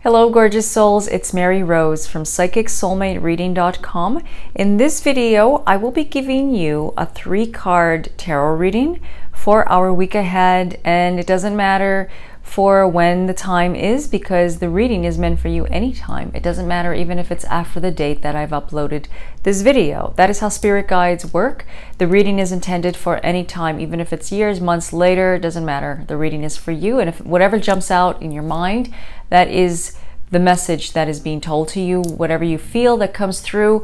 Hello gorgeous souls, it's Mary Rose from PsychicSoulmateReading.com. In this video, I will be giving you a 3-card tarot reading for our week ahead, and it doesn't matter for when the time is because the reading is meant for you anytime. It doesn't matter even if it's after the date that I've uploaded this video. That is how spirit guides work. The reading is intended for any time, even if it's years, months later, it doesn't matter. The reading is for you, and if whatever jumps out in your mind, that is the message that is being told to you. Whatever you feel that comes through,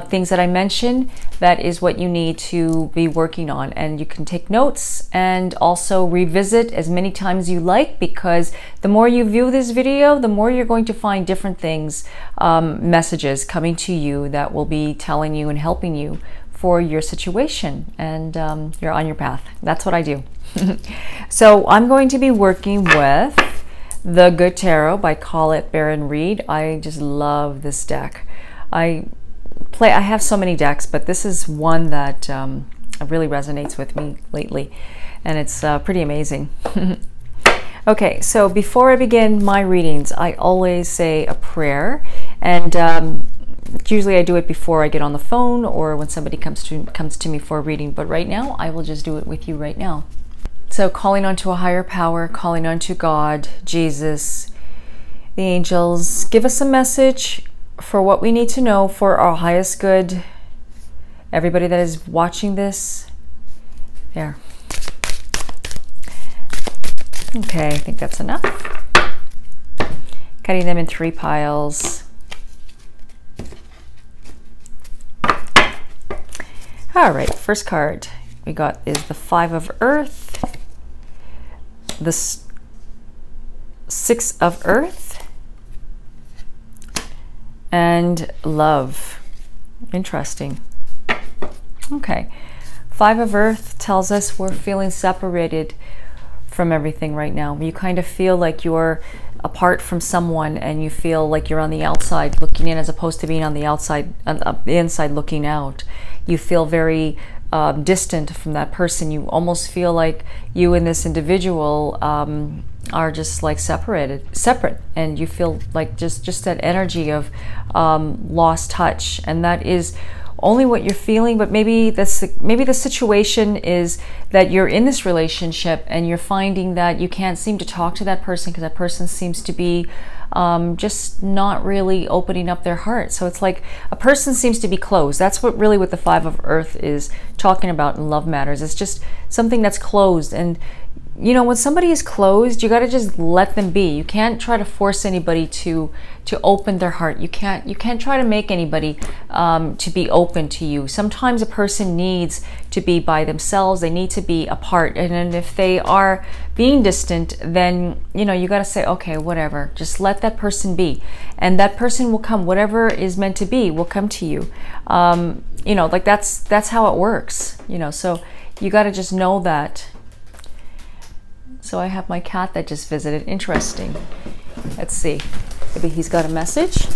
things that I mentioned, that is what you need to be working on. And you can take notes and also revisit as many times you like, because the more you view this video, the more you're going to find different things, messages coming to you that will be telling you and helping you for your situation, and you're on your path. That's what I do. So I'm going to be working with The Good Tarot by Call It Baron Reed. I just love this deck. I have so many decks, but this is one that really resonates with me lately, and it's pretty amazing. Okay, so before I begin my readings, I always say a prayer, and usually I do it before I get on the phone or when somebody comes to me for a reading, but right now I will just do it with you right now. So calling onto a higher power, calling onto God, Jesus, the angels, give us a message for what we need to know for our highest good. Everybody that is watching this, there. Okay, I think that's enough. Cutting them in 3 piles. All right, first card we got is the 5 of Earth, the 6 of Earth, and Love. Interesting. Okay, 5 of Earth tells us we're feeling separated from everything right now. You kind of feel like you're apart from someone, and you feel like you're on the outside looking in as opposed to being on the outside, the inside looking out. You feel very distant from that person. You almost feel like you and this individual are just like separate, and you feel like just that energy of lost touch, and that is only what you're feeling. But maybe the situation is that you're in this relationship and you're finding that you can't seem to talk to that person because that person seems to be just not really opening up their heart. So it's like a person seems to be closed. That's what really what the 5 of Earth is talking about in love matters. It's just something that's closed. And you know, when somebody is closed, you got to just let them be. You can't try to force anybody to open their heart. You can't try to make anybody to be open to you. Sometimes a person needs to be by themselves. They need to be apart. And if they are being distant, then you know, you got to say, okay, whatever. Just let that person be, and that person will come. Whatever is meant to be will come to you. You know, like that's how it works. You know, so you got to just know that. So I have my cat that just visited. Interesting. Let's see. Maybe he's got a message.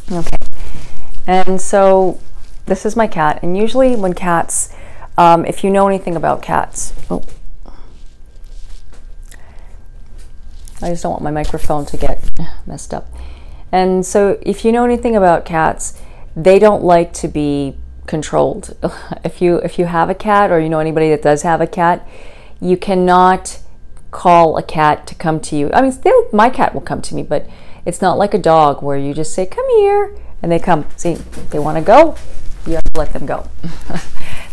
Okay. And so this is my cat. And usually when cats, if you know anything about cats, oh, I just don't want my microphone to get messed up. And so if you know anything about cats, they don't like to be controlled. If you have a cat, or you know anybody that does have a cat, you cannot call a cat to come to you. I mean, my cat will come to me, but it's not like a dog where you just say, come here, and they come. See, they want to go, you have to let them go.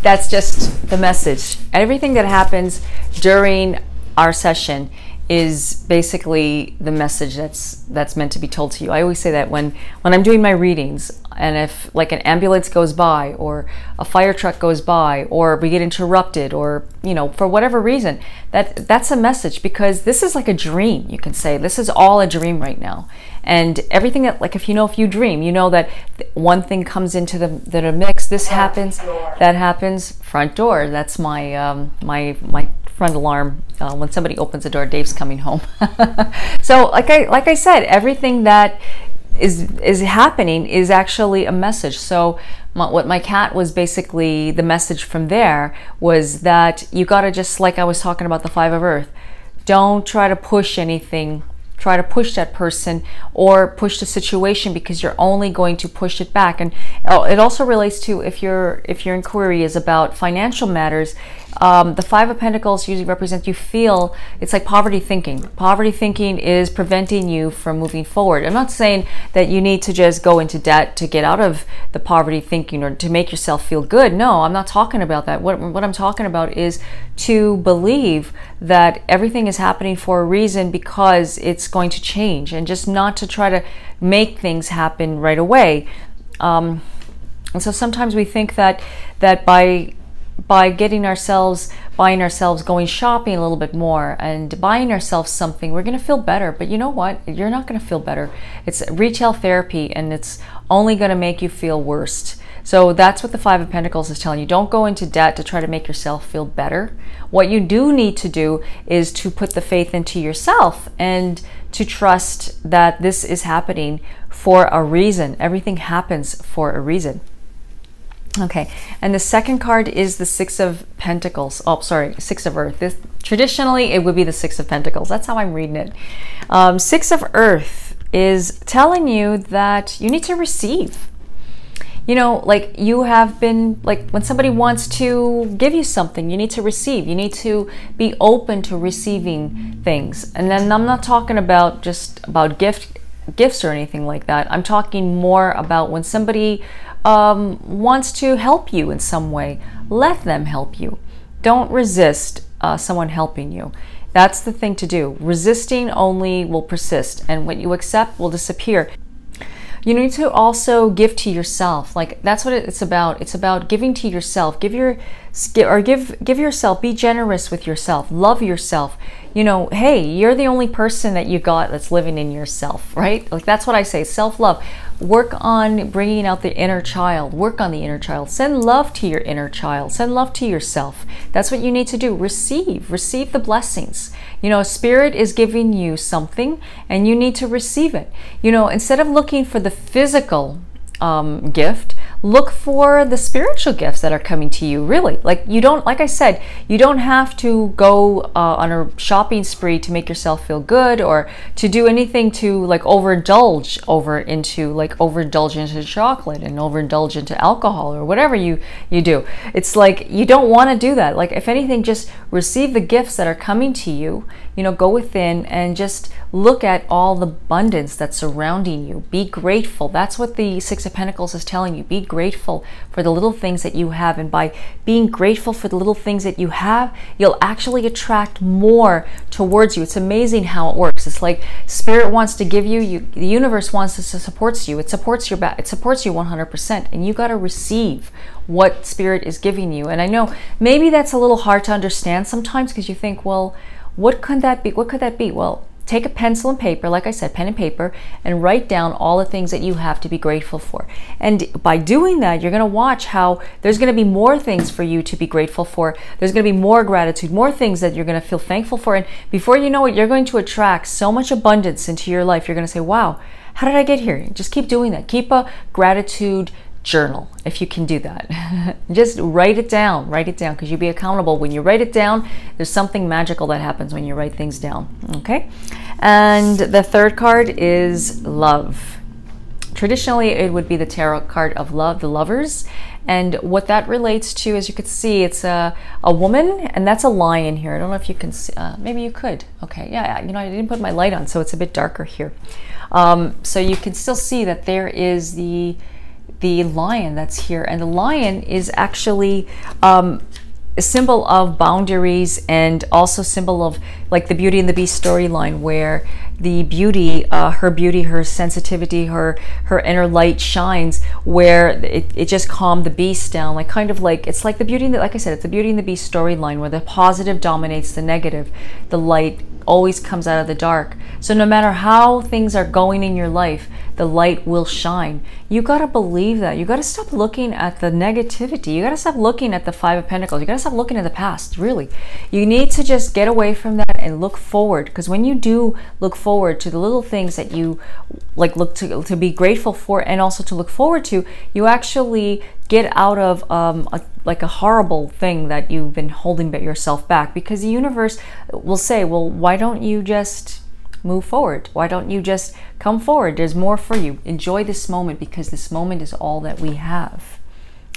That's just the message. Everything that happens during our session is basically the message that's meant to be told to you. I always say that when I'm doing my readings, and if like an ambulance goes by, or a fire truck goes by, or we get interrupted, or you know, for whatever reason, that's a message, because this is like a dream. You can say this is all a dream right now, and everything that, like, if you dream, you know that one thing comes into the mix. This happens, that happens. Front door. That's my my front alarm. When somebody opens the door, Dave's coming home. So like I said, everything that is happening is actually a message. So what my cat was basically, the message from there was that you got to, just like I was talking about the 5 of Earth, Don't try to push anything. Try to push that person or push the situation, because you're only going to push it back. And it also relates to if your inquiry is about financial matters. The Five of Pentacles usually represent, you feel it's like poverty thinking. Poverty thinking is preventing you from moving forward. I'm not saying that you need to just go into debt to get out of the poverty thinking or to make yourself feel good. No, I'm not talking about that. What I'm talking about is to believe that everything is happening for a reason, because it's going to change, and just not to try to make things happen right away. And so sometimes we think that by getting ourselves, buying ourselves, going shopping a little bit more and buying ourselves something, we're going to feel better. But you know what? You're not going to feel better. It's retail therapy, and it's only going to make you feel worse. So that's what the Five of Pentacles is telling you. Don't go into debt to try to make yourself feel better. What you do need to do is to put the faith into yourself and to trust that this is happening for a reason. Everything happens for a reason. Okay, and the second card is the Six of Pentacles. Oh, sorry, Six of Earth. Traditionally, it would be the Six of Pentacles. That's how I'm reading it. Six of Earth is telling you that you need to receive. You know, like you have been, like when somebody wants to give you something, you need to receive. You need to be open to receiving things. And then I'm not talking about just about gifts or anything like that. I'm talking more about when somebody wants to help you in some way, let them help you. Don't resist someone helping you. That's the thing to do. Resisting only will persist, and what you accept will disappear. You need to also give to yourself. Like that's what it's about. It's about giving to yourself. Give yourself. Be generous with yourself. Love yourself. You know, hey, you're the only person that you got that's living in yourself, right? Like that's what I say. Self-love. Work on bringing out the inner child. Work on the inner child. Send love to your inner child. Send love to yourself. That's what you need to do. Receive the blessings. You know, Spirit is giving you something and you need to receive it. You know, instead of looking for the physical gift, look for the spiritual gifts that are coming to you. Really, like you don't, like I said, you don't have to go on a shopping spree to make yourself feel good, or to do anything to like overindulge into chocolate and overindulge into alcohol or whatever you do. It's like you don't want to do that. Like if anything, just receive the gifts that are coming to you. You know, go within and just look at all the abundance that's surrounding you. Be grateful. That's what the Six of Pentacles is telling you. Be grateful for the little things that you have. And by being grateful for the little things that you have, you'll actually attract more towards you. It's amazing how it works. It's like Spirit wants to give you, the universe wants to support you. It supports your back. It supports you 100%. And you got to receive what Spirit is giving you. And I know maybe that's a little hard to understand sometimes, because you think, well, what could that be? What could that be? Well, take a pencil and paper, like I said, pen and paper, and write down all the things that you have to be grateful for. And by doing that, you're going to watch how there's going to be more things for you to be grateful for. There's going to be more gratitude, more things that you're going to feel thankful for. And before you know it, you're going to attract so much abundance into your life. You're going to say, wow, how did I get here? Just keep doing that. Keep a gratitude journal if you can do that. Just write it down, because you'll be accountable. When you write it down, there's something magical that happens when you write things down. Okay, and the third card is love. Traditionally, it would be the tarot card of love, the Lovers. And what that relates to, as you could see, it's a woman, and that's a lion here. I don't know if you can see, maybe you could. Okay, yeah, you know, I didn't put my light on, so it's a bit darker here. So you can still see that there is the lion that's here, and the lion is actually a symbol of boundaries, and also symbol of like the Beauty and the Beast storyline, where the beauty, her sensitivity, her inner light shines, where it just calmed the beast down, like kind of like, it's like the Beauty and the, like I said, it's the Beauty and the Beast storyline, where the positive dominates the negative, the light always comes out of the dark. So no matter how things are going in your life, the light will shine. You got to believe that. You got to stop looking at the negativity. You got to stop looking at the Five of Pentacles. You got to stop looking at the past, really. You need to just get away from that and look forward, because when you do look forward to the little things that you like, look to be grateful for and also to look forward to, you actually get out of a horrible thing that you've been holding yourself back, because the universe will say, well, why don't you just move forward? Why don't you just come forward? There's more for you. Enjoy this moment, because this moment is all that we have.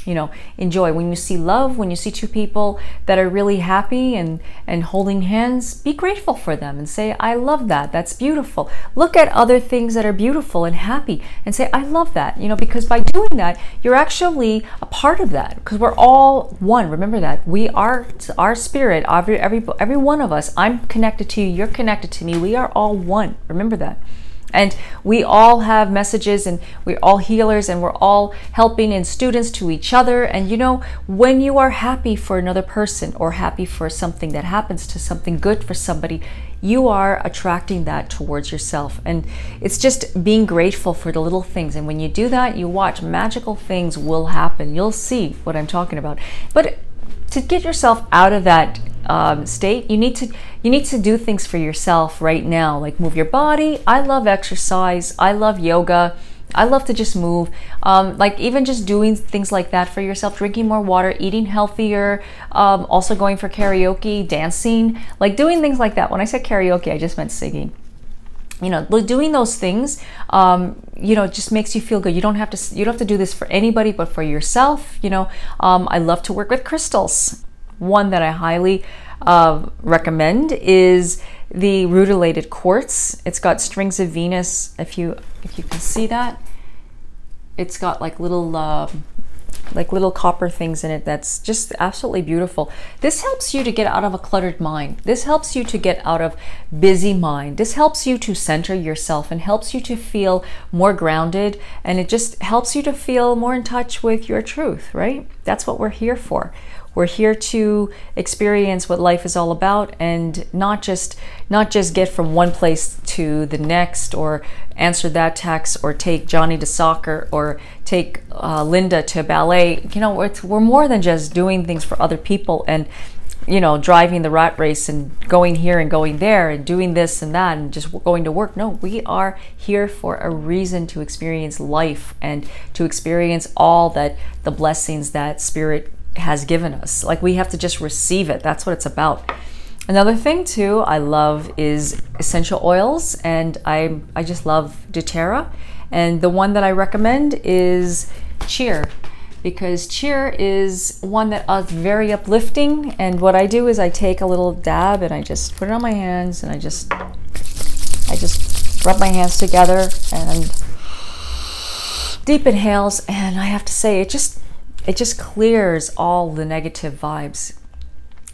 You know, enjoy. When you see love, when you see two people that are really happy and holding hands, be grateful for them and say, I love that. That's beautiful. Look at other things that are beautiful and happy and say, I love that. You know, because by doing that, you're actually a part of that, because we're all one. Remember that. We are our spirit, every one of us. I'm connected to you. You're connected to me. We are all one. Remember that. And we all have messages, and we're all healers, and we're all helping and students to each other. And you know, when you are happy for another person, or happy for something that happens to something good for somebody, you are attracting that towards yourself. And it's just being grateful for the little things. And when you do that, you watch, magical things will happen. You'll see what I'm talking about. But to get yourself out of that state, you need to do things for yourself right now, like move your body. I love exercise. I love yoga. I love to just move, like even just doing things like that for yourself, drinking more water, eating healthier, also going for karaoke, dancing, like doing things like that. When I said karaoke, I just meant singing. You know, doing those things, you know, just makes you feel good. You don't have to do this for anybody but for yourself. You know, I love to work with crystals. One that I highly recommend is the rutilated quartz. It's got strings of Venus. If you can see that, it's got like little copper things in it. That's just absolutely beautiful. This helps you to get out of a cluttered mind. This helps you to get out of busy mind. This helps you to center yourself and helps you to feel more grounded, and it just helps you to feel more in touch with your truth, right? That's what we're here for. We're here to experience what life is all about, and not just get from one place to the next, or answer that text, or take Johnny to soccer, or take Linda to ballet. You know, we're more than just doing things for other people and, you know, driving the rat race and going here and going there and doing this and that and just going to work. No, we are here for a reason to experience life and to experience all that the blessings that Spirit has given us. Like, we have to just receive it. That's what it's about. Another thing too I love is essential oils, and I just love doTERRA, and the one that I recommend is cheer, because cheer is one that is very uplifting. And what I do is I take a little dab and I just put it on my hands, and I just rub my hands together and deep inhales, and I have to say it just clears all the negative vibes.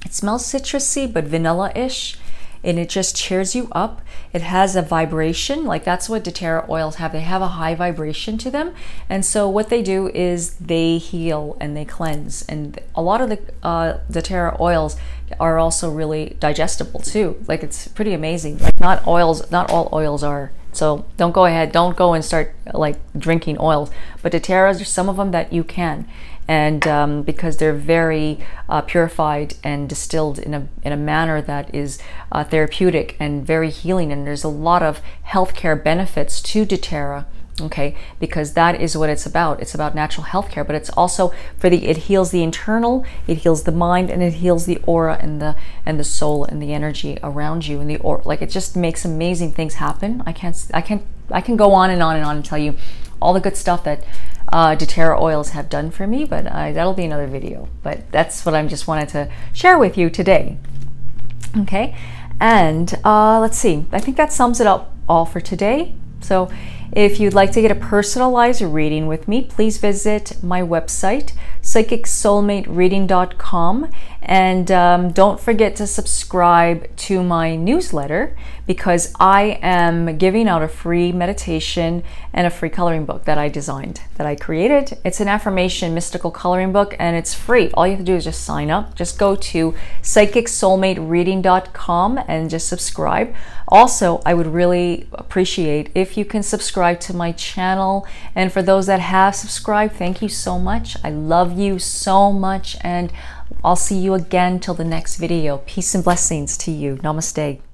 It smells citrusy but vanilla-ish, and it just cheers you up. It has a vibration, like that's what doTERRA oils have. They have a high vibration to them, and so what they do is they heal and they cleanse. And a lot of the doTERRA oils are also really digestible too. Like, it's pretty amazing. Like, not all oils are. So don't go and start like drinking oils, but doTERRA, there's some of them that you can. And because they're very purified and distilled in a manner that is therapeutic and very healing, and there's a lot of healthcare benefits to doTERRA. Okay, because that is what it's about. It's about natural healthcare, but it's also it heals the internal, it heals the mind, and it heals the aura and the soul and the energy around you, and the aura. Like, it just makes amazing things happen. I can go on and on and on and tell you all the good stuff that doTERRA oils have done for me, but that'll be another video. But that's what I just wanted to share with you today. Okay, and let's see. I think that sums it up all for today. So if you'd like to get a personalized reading with me, please visit my website, psychicsoulmatereading.com, And don't forget to subscribe to my newsletter, because I am giving out a free meditation and a free coloring book that I designed, that I created. It's an affirmation mystical coloring book, and it's free. All you have to do is just sign up. Just go to psychicsoulmatereading.com and just subscribe. Also, I would really appreciate if you can subscribe to my channel. And for those that have subscribed, thank you so much. I love you so much, and I'll see you again till the next video. Peace and blessings to you. Namaste.